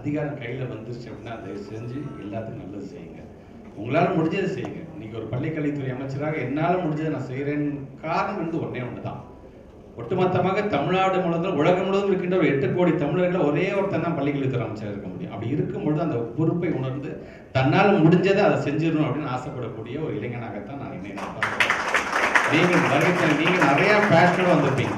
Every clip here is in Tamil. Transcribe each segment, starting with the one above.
அதிகாரம் கையில் வந்துருச்சு அப்படின்னா தயவு செஞ்சு எல்லாத்துக்கும் நல்லது செய்யுங்க. உங்களால் முடிஞ்சதை செய்யுங்க. இன்னைக்கு ஒரு பள்ளிக்கல்வித்துறை அமைச்சராக என்னால் முடிஞ்சதை நான் செய்கிறேன்னு காரணம் வந்து ஒன்று தான். ஒட்டுமொத்தமாக தமிழ்நாடு முழுவதும் உலகம் முழுவதும் இருக்கின்ற ஒரு 8 கோடி தமிழர்கள் ஒரே ஒருத்தன் தான் பள்ளிக்கல்வித்துறை அமைச்சராக இருக்க முடியும். அப்படி இருக்கும்பொழுது அந்த பொறுப்பை உணர்ந்து தன்னால் முடிஞ்சதை அதை செஞ்சிடணும் அப்படின்னு ஆசைப்படக்கூடிய ஒரு இளைஞனாகத்தான் நான் நீங்கள் நிறைய பேஷனோட வந்திருப்பீங்க.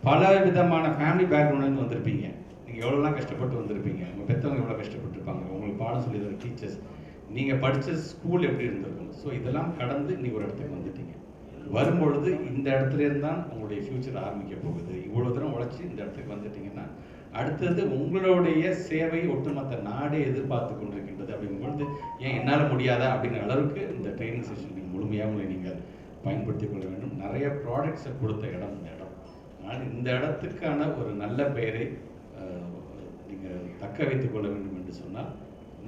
பல விதமான ஃபேமிலி பேக்ரவுண்ட்லேருந்து வந்திருப்பீங்க. நீங்கள் எவ்வளோலாம் கஷ்டப்பட்டு வந்திருப்பீங்க. உங்கள் பெற்றவங்க எவ்வளோ கஷ்டப்பட்டுருப்பாங்க. உங்களுக்கு பாடம் சொல்லி தர டீச்சர்ஸ், நீங்கள் படித்த ஸ்கூல் எப்படி இருந்திருக்கும். ஸோ இதெல்லாம் கடந்து நீங்கள் ஒரு இடத்துக்கு வந்துட்டீங்க. வரும்பொழுது இந்த இடத்துல இருந்தால் உங்களுடைய ஃப்யூச்சர் ஆரம்பிக்க போகுது. இவ்வளோ தூரம் உழைச்சி இந்த இடத்துக்கு வந்துட்டீங்கன்னா அடுத்தது உங்களுடைய சேவை ஒட்டுமொத்த நாடே எதிர்பார்த்து கொண்டிருக்கின்றது. அப்படிங்கும்பொழுது ஏன் என்னால் முடியாதா அப்படிங்கிற அளவுக்கு இந்த ட்ரைனிங் செஷன் நீங்கள் முழுமையாக நீங்கள் பயன்படுத்திக் கொள்ள வேண்டும். நிறைய ப்ராடக்ட்ஸை கொடுத்த இடம் இந்த இடம். அதனால் இந்த இடத்துக்கான ஒரு நல்ல பெயரை நீங்கள் தக்க வைத்துக் கொள்ள வேண்டும் என்று சொன்னால்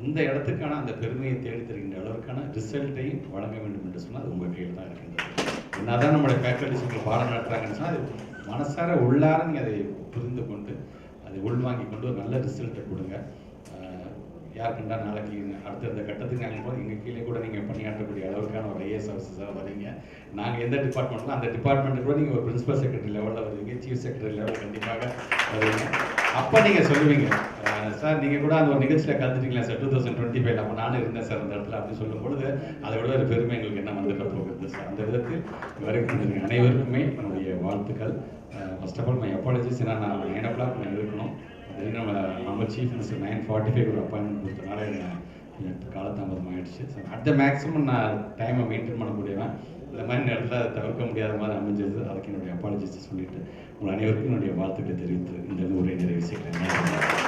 இந்த இடத்துக்கான அந்த பெருமையை தேடி தருகின்ற அளவுக்கான ரிசல்ட்டையும் வழங்க வேண்டும் என்று சொன்னால் அது உங்கள் கையில் தான் இருக்கின்றது. என்னதான் நம்மளுடைய ஃபேக்கல்டிஸ் பாடம் நடத்துகிறாங்கன்னு சொன்னால் அது மனசார உள்ளார நீங்கள் அதை புரிந்து கொண்டு அதை உள்வாங்கி கொண்டு ஒரு நல்ல ரிசல்ட்டை கொடுங்க. யாருக்குண்டா நாளைக்கு அடுத்த கட்டத்துக்கு நாங்கள் போது எங்கள் கீழே கூட நீங்கள் பணியாற்றக்கூடிய அளவுக்கான ஒரு ஐஏஎஸ் ஆஃபீஸராக வரீங்க. நாங்கள் எந்த டிபார்ட்மெண்ட்லாம் அந்த டிபார்ட்மெண்ட்டு கூட நீங்கள் ஒரு பிரின்சிபல் செக்ரட்டரி லெவலில் வருவீங்க, சீஃப் செக்ரட்டரி லெவலில் கண்டிப்பாக வருவீங்க. அப்போ நீங்கள் சொல்லுவீங்க, சார் நீங்கள் கூட அந்த ஒரு நிகழ்ச்சியில் கலந்துட்டீங்களா சார் 2025 அப்போ நானும் இருந்தேன் சார் அந்த இடத்துல அப்படின்னு சொல்லும் பொழுது அதை விட ஒரு பெருமை எங்களுக்கு என்ன வந்துட்டு போகுது சார். அந்த விதத்தில் வரைக்கும் அனைவருக்குமே என்னுடைய வாழ்த்துக்கள். First of all my apologies. ஏன்னா நான் 9 o'clock நான் இருக்கணும். நம்ம சீஃப் மினிஸ்டர் 9:45 ஒரு அப்பாயின்மெண்ட் கொடுத்தனால எனக்கு காலதாமதம் ஆகிடுச்சு. ஸோ அட் த மேக்ஸிமம் நான் டைமை மெயின்டைன் பண்ண முடியவேன். இந்த மாதிரி நேரத்தில் அதை தவிர்க்க முடியாத மாதிரி அமைஞ்சது. அதுக்கு என்னுடைய அப்பாலஜிஸ் சொல்லிட்டு உங்கள் அனைவருக்கும் என்னுடைய வாழ்த்துக்களை தெரிவித்து இந்த உரையை நிறைவு செய்கிறேன்.